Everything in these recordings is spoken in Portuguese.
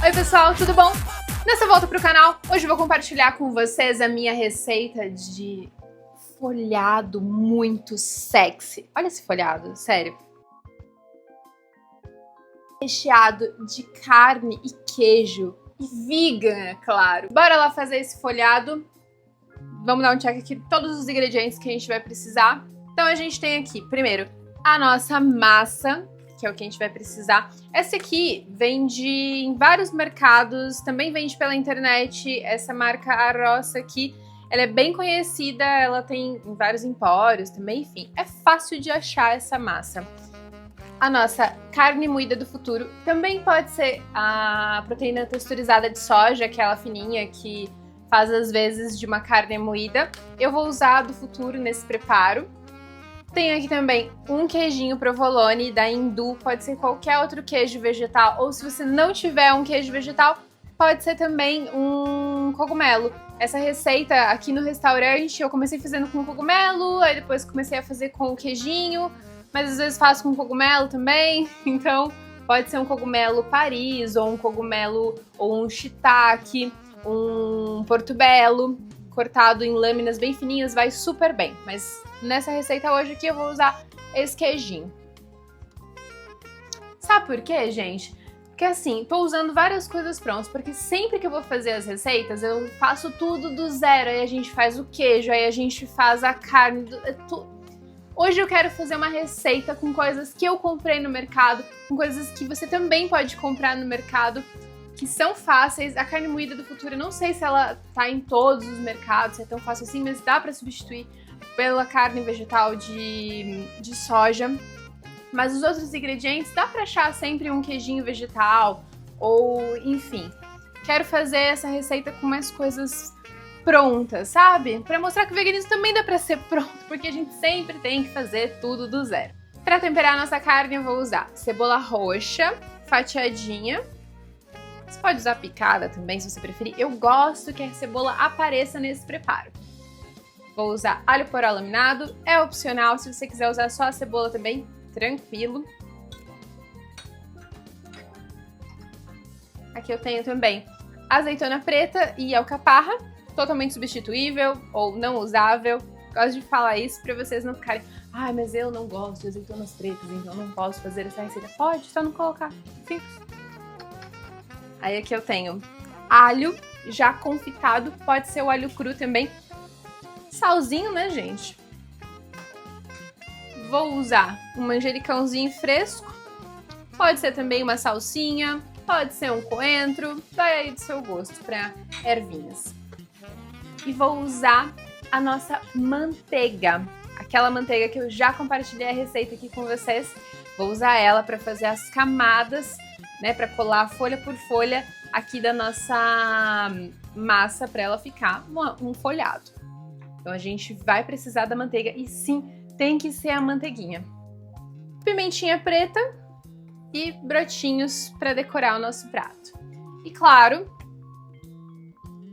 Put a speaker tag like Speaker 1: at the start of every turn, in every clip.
Speaker 1: Oi pessoal, tudo bom? Nessa volta pro canal, hoje eu vou compartilhar com vocês a minha receita de folhado muito sexy. Olha esse folhado, sério. Recheado de carne e queijo e vegan, é claro. Bora lá fazer esse folhado. Vamos dar um check aqui todos os ingredientes que a gente vai precisar. Então a gente tem aqui, primeiro, a nossa massa, que é o que a gente vai precisar. Essa aqui vende em vários mercados, também vende pela internet. Essa marca Arroça aqui, ela é bem conhecida, ela tem em vários empórios também, enfim. É fácil de achar essa massa. A nossa carne moída do futuro também pode ser a proteína texturizada de soja, aquela fininha que faz às vezes de uma carne moída. Eu vou usar a do futuro nesse preparo. Tem aqui também um queijinho provolone da Hindu, pode ser qualquer outro queijo vegetal, ou se você não tiver um queijo vegetal, pode ser também um cogumelo. Essa receita aqui no restaurante eu comecei fazendo com cogumelo, aí depois comecei a fazer com o queijinho, mas às vezes faço com cogumelo também, então pode ser um cogumelo Paris, ou um cogumelo, ou um shiitake, um portobello, cortado em lâminas bem fininhas, vai super bem, mas nessa receita hoje aqui eu vou usar esse queijinho. Sabe por quê, gente? Porque assim, tô usando várias coisas prontas, porque sempre que eu vou fazer as receitas, eu faço tudo do zero, aí a gente faz o queijo, aí a gente faz a carne, Hoje eu quero fazer uma receita com coisas que eu comprei no mercado, com coisas que você também pode comprar no mercado, que são fáceis. A carne moída do futuro, eu não sei se ela tá em todos os mercados, se é tão fácil assim, mas dá pra substituir pela carne vegetal de soja. Mas os outros ingredientes, dá pra achar sempre um queijinho vegetal, ou enfim. Quero fazer essa receita com mais coisas prontas, sabe? Pra mostrar que o veganismo também dá pra ser pronto, porque a gente sempre tem que fazer tudo do zero. Pra temperar a nossa carne, eu vou usar cebola roxa, fatiadinha. Você pode usar picada também, se você preferir. Eu gosto que a cebola apareça nesse preparo. Vou usar alho poró laminado, é opcional, se você quiser usar só a cebola também, tranquilo. Aqui eu tenho também azeitona preta e alcaparra, totalmente substituível ou não usável. Gosto de falar isso pra vocês não ficarem, ai, mas eu não gosto de azeitonas pretas, então não posso fazer essa receita. Pode, só não colocar, simples. Aí aqui eu tenho alho já confitado, pode ser o alho cru também. Salzinho, né, gente? Vou usar um manjericãozinho fresco. Pode ser também uma salsinha, pode ser um coentro, vai aí do seu gosto para ervinhas. E vou usar a nossa manteiga, aquela manteiga que eu já compartilhei a receita aqui com vocês. Vou usar ela para fazer as camadas, né, para colar folha por folha aqui da nossa massa para ela ficar um folhado. Então a gente vai precisar da manteiga e sim, tem que ser a manteiguinha. Pimentinha preta e brotinhos para decorar o nosso prato. E claro,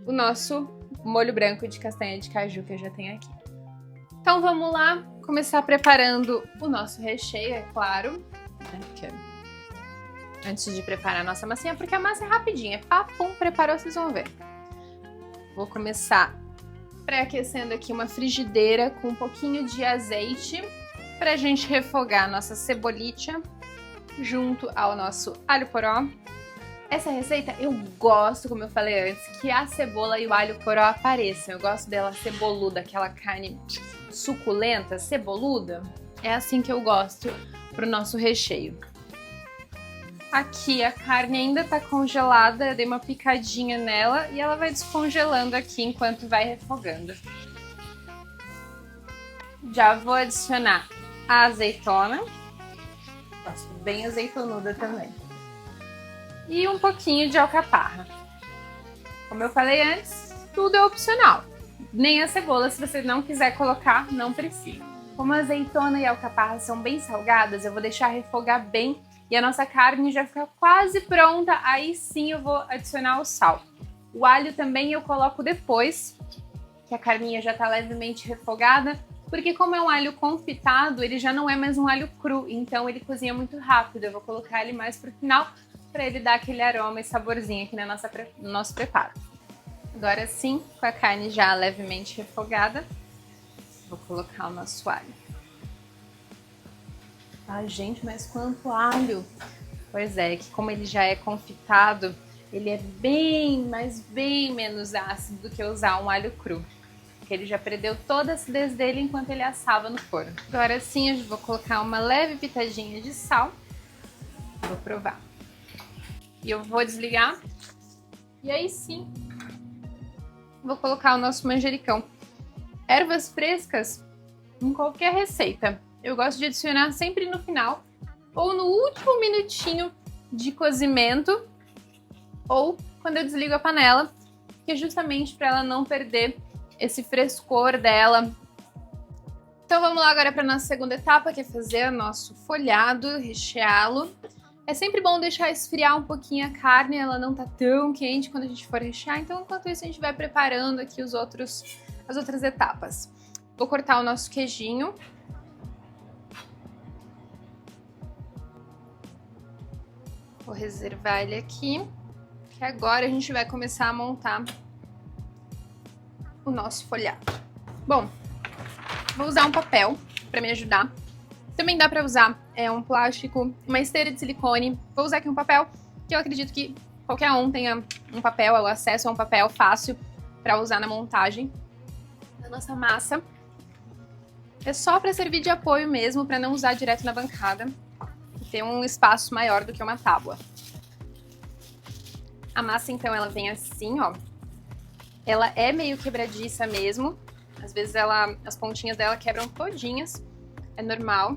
Speaker 1: o nosso molho branco de castanha de caju que eu já tenho aqui. Então vamos lá começar preparando o nosso recheio, é claro, né, porque antes de preparar a nossa massinha, porque a massa é rapidinha, é papum, preparou, vocês vão ver. Vou começar pré-aquecendo aqui uma frigideira com um pouquinho de azeite pra gente refogar a nossa cebolita junto ao nosso alho poró. Essa receita eu gosto, como eu falei antes, que a cebola e o alho poró apareçam. Eu gosto dela ceboluda, aquela carne suculenta, ceboluda. É assim que eu gosto pro nosso recheio. Aqui a carne ainda tá congelada, eu dei uma picadinha nela e ela vai descongelando aqui enquanto vai refogando. Já vou adicionar a azeitona, gosto bem azeitonuda também, e um pouquinho de alcaparra. Como eu falei antes, tudo é opcional, nem a cebola, se você não quiser colocar, não precisa. Como a azeitona e a alcaparra são bem salgadas, eu vou deixar refogar bem e a nossa carne já fica quase pronta, aí sim eu vou adicionar o sal. O alho também eu coloco depois, que a carninha já está levemente refogada, porque como é um alho confitado, ele já não é mais um alho cru, então ele cozinha muito rápido. Eu vou colocar ele mais pro final, para ele dar aquele aroma e saborzinho aqui no nosso preparo. Agora sim, com a carne já levemente refogada, vou colocar o nosso alho. Ah, gente, mas quanto alho! Pois é, que como ele já é confitado, ele é bem menos ácido do que usar um alho cru. Porque ele já perdeu toda a acidez dele enquanto ele assava no forno. Agora sim, eu vou colocar uma leve pitadinha de sal. Vou provar. E eu vou desligar. E aí sim, vou colocar o nosso manjericão. Ervas frescas em qualquer receita. Eu gosto de adicionar sempre no final ou no último minutinho de cozimento ou quando eu desligo a panela, que é justamente para ela não perder esse frescor dela. Então vamos lá agora para nossa segunda etapa, que é fazer o nosso folhado, recheá-lo. É sempre bom deixar esfriar um pouquinho a carne, ela não tá tão quente quando a gente for rechear, então enquanto isso a gente vai preparando aqui as outras etapas. Vou cortar o nosso queijinho. Vou reservar ele aqui, que agora a gente vai começar a montar o nosso folhado. Bom, vou usar um papel para me ajudar. Também dá para usar um plástico, uma esteira de silicone. Vou usar aqui um papel, que eu acredito que qualquer um tenha um papel, ou acesso a um papel fácil para usar na montagem da nossa massa. É só para servir de apoio mesmo, para não usar direto na bancada. Ter um espaço maior do que uma tábua. A massa, então, ela vem assim, ó. Ela é meio quebradiça mesmo. Às vezes as pontinhas dela quebram todinhas. É normal,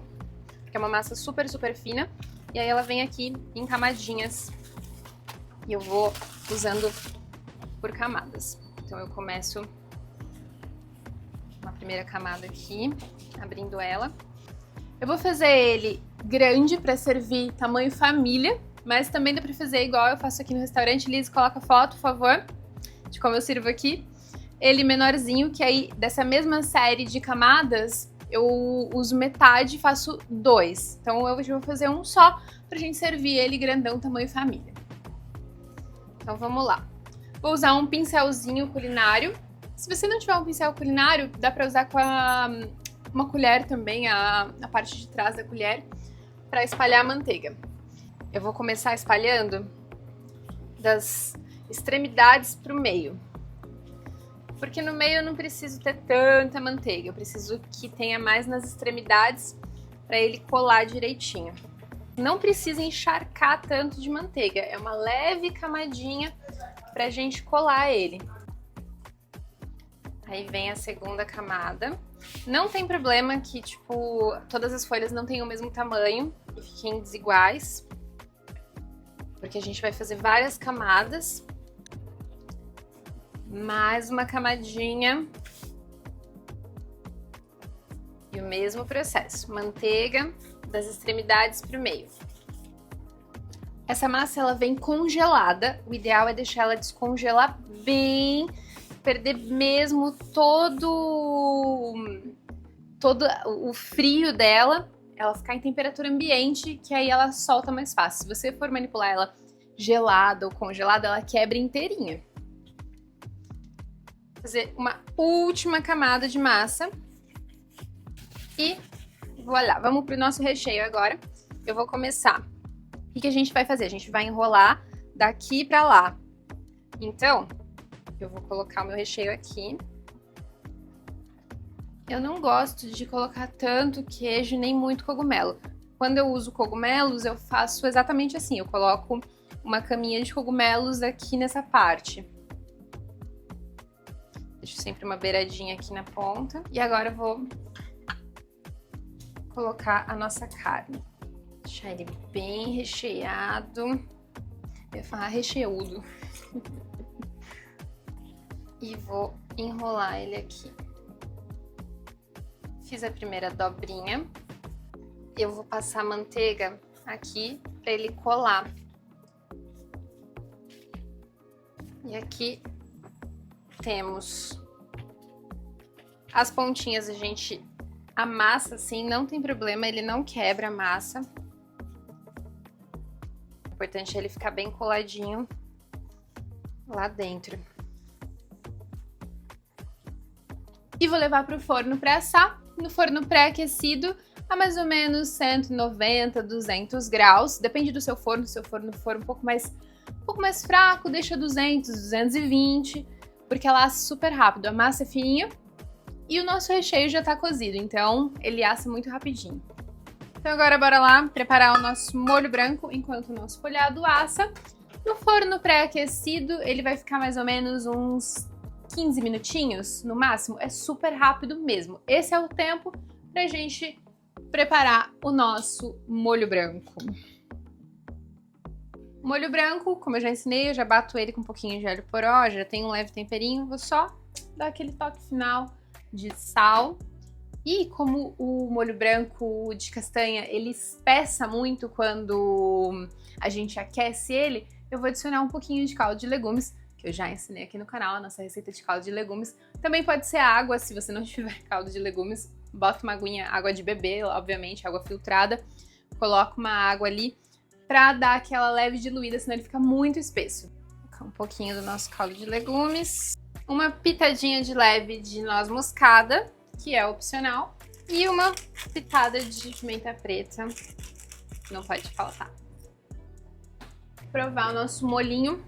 Speaker 1: porque é uma massa super fina. E aí ela vem aqui em camadinhas. E eu vou usando por camadas. Então eu começo uma primeira camada aqui, abrindo ela. Eu vou fazer ele grande para servir tamanho família, mas também dá para fazer igual eu faço aqui no restaurante. Liz, coloca foto, por favor, de como eu sirvo aqui. Ele menorzinho, que aí dessa mesma série de camadas, eu uso metade e faço 2. Então eu vou fazer um só pra gente servir ele grandão, tamanho família. Então vamos lá. Vou usar um pincelzinho culinário. Se você não tiver um pincel culinário, dá para usar com uma colher também, a parte de trás da colher, para espalhar a manteiga. Eu vou começar espalhando das extremidades para o meio. Porque no meio eu não preciso ter tanta manteiga, eu preciso que tenha mais nas extremidades para ele colar direitinho. Não precisa encharcar tanto de manteiga, é uma leve camadinha para a gente colar ele. Aí vem a segunda camada. Não tem problema que, tipo, todas as folhas não tenham o mesmo tamanho e fiquem desiguais. Porque a gente vai fazer várias camadas. Mais uma camadinha. E o mesmo processo. Manteiga das extremidades para o meio. Essa massa, ela vem congelada. O ideal é deixar ela descongelar bem, perder mesmo todo o frio dela, ela ficar em temperatura ambiente, que aí ela solta mais fácil. Se você for manipular ela gelada ou congelada, ela quebra inteirinha. Vou fazer uma última camada de massa. E voilà, vamos pro nosso recheio agora. Eu vou começar. O que a gente vai fazer? A gente vai enrolar daqui pra lá. Então, eu vou colocar o meu recheio aqui. Eu não gosto de colocar tanto queijo nem muito cogumelo. Quando eu uso cogumelos, eu faço exatamente assim. Eu coloco uma caminha de cogumelos aqui nessa parte. Deixo sempre uma beiradinha aqui na ponta. E agora eu vou colocar a nossa carne. Deixar ele bem recheado. Eu ia falar recheudo. E vou enrolar ele aqui. Fiz a primeira dobrinha. Eu vou passar manteiga aqui para ele colar. E aqui temos as pontinhas, a gente amassa assim, não tem problema, ele não quebra a massa. importante é ele ficar bem coladinho lá dentro. E vou levar para o forno para assar, no forno pré-aquecido, a mais ou menos 190, 200 graus. Depende do seu forno, se o seu forno for um pouco mais fraco, deixa 200, 220, porque ela assa super rápido. A massa é fininha e o nosso recheio já tá cozido, então ele assa muito rapidinho. Então agora bora lá preparar o nosso molho branco enquanto o nosso folhado assa. No forno pré-aquecido, ele vai ficar mais ou menos uns 15 minutinhos no máximo, é super rápido mesmo. Esse é o tempo pra gente preparar o nosso molho branco. Molho branco, como eu já ensinei, eu já bato ele com um pouquinho de alho poró, já tem um leve temperinho, vou só dar aquele toque final de sal. E como o molho branco de castanha, ele espessa muito quando a gente aquece ele, eu vou adicionar um pouquinho de caldo de legumes, que eu já ensinei aqui no canal, a nossa receita de caldo de legumes. Também pode ser água, se você não tiver caldo de legumes, bota uma aguinha, água de bebê, obviamente, água filtrada, coloca uma água ali pra dar aquela leve diluída, senão ele fica muito espesso. Vou colocar um pouquinho do nosso caldo de legumes, uma pitadinha de leve de noz moscada, que é opcional, e uma pitada de pimenta preta, não pode faltar. Provar o nosso molhinho.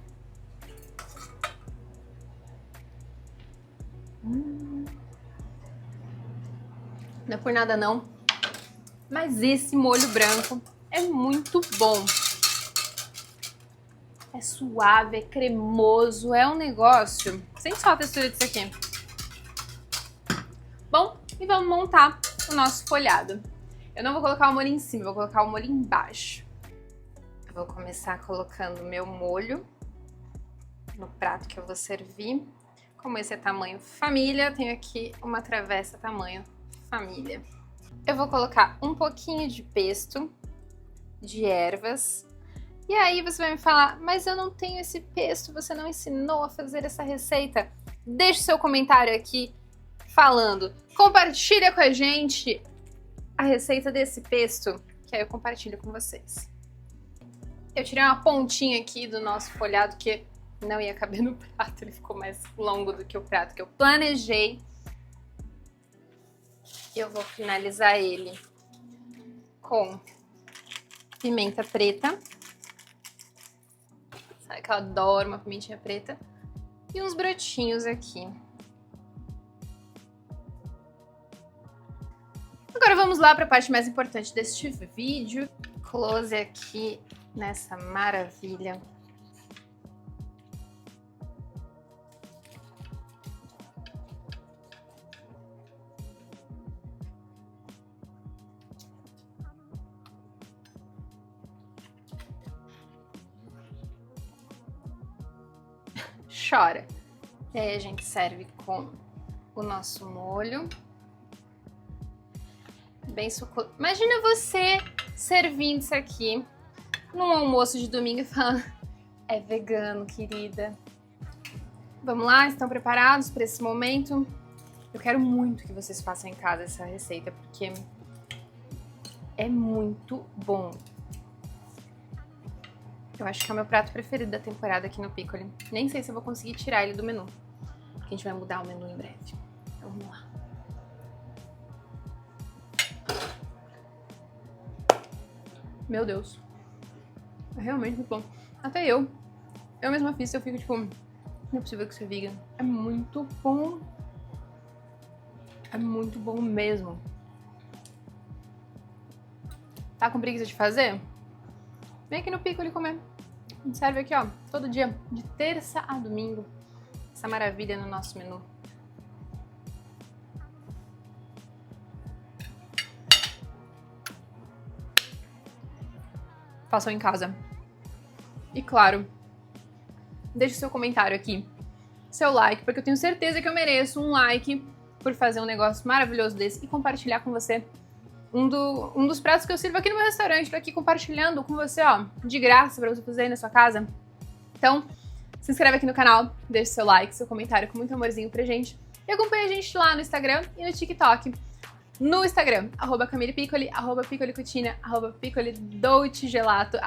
Speaker 1: Não é por nada não, mas esse molho branco é muito bom. É suave, é cremoso, é um negócio. Sente só a textura disso aqui. Bom, e vamos montar o nosso folhado. Eu não vou colocar o molho em cima, eu vou colocar o molho embaixo. Eu vou começar colocando o meu molho no prato que eu vou servir. Como esse é tamanho família, tenho aqui uma travessa tamanho família. Eu vou colocar um pouquinho de pesto, de ervas. E aí você vai me falar, mas eu não tenho esse pesto, você não ensinou a fazer essa receita? Deixe seu comentário aqui falando. Compartilha com a gente a receita desse pesto, que aí eu compartilho com vocês. Eu tirei uma pontinha aqui do nosso folhado que não ia caber no prato, ele ficou mais longo do que o prato que eu planejei. Eu vou finalizar ele com pimenta preta. Sabe que eu adoro uma pimentinha preta. E uns brotinhos aqui. Agora vamos lá para a parte mais importante deste vídeo. Close aqui nessa maravilha. Chora. E aí a gente serve com o nosso molho. Bem suculento. Imagina você servindo isso aqui num almoço de domingo e falando, é vegano, querida. Vamos lá, estão preparados para esse momento? Eu quero muito que vocês façam em casa essa receita, porque é muito bom. Eu acho que é o meu prato preferido da temporada aqui no Piccoli. Nem sei se eu vou conseguir tirar ele do menu, porque a gente vai mudar o menu em breve. Então vamos lá. Meu Deus. É realmente muito bom. Até eu mesma fiz, eu fico tipo, não é possível que isso é vegan. É muito bom. É muito bom mesmo. Tá com preguiça de fazer? Vem aqui no Piccoli comer. A gente serve aqui, ó, todo dia, de terça a domingo. Essa maravilha no nosso menu. Façam em casa. E claro, deixe seu comentário aqui, seu like, porque eu tenho certeza que eu mereço um like por fazer um negócio maravilhoso desse e compartilhar com você um dos pratos que eu sirvo aqui no meu restaurante. Tô aqui compartilhando com você, ó, de graça pra você fazer aí na sua casa. Então, se inscreve aqui no canal, deixe seu like, seu comentário com muito amorzinho pra gente. E acompanha a gente lá no Instagram e no TikTok. No Instagram, @CamilePiccoli, @PiccoliCucina, @PiccoliDolceGelato,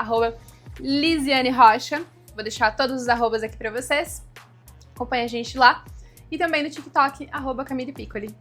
Speaker 1: Lisiane Rocha. Vou deixar todos os arrobas aqui pra vocês. Acompanha a gente lá. E também no TikTok, @CamilePiccoli.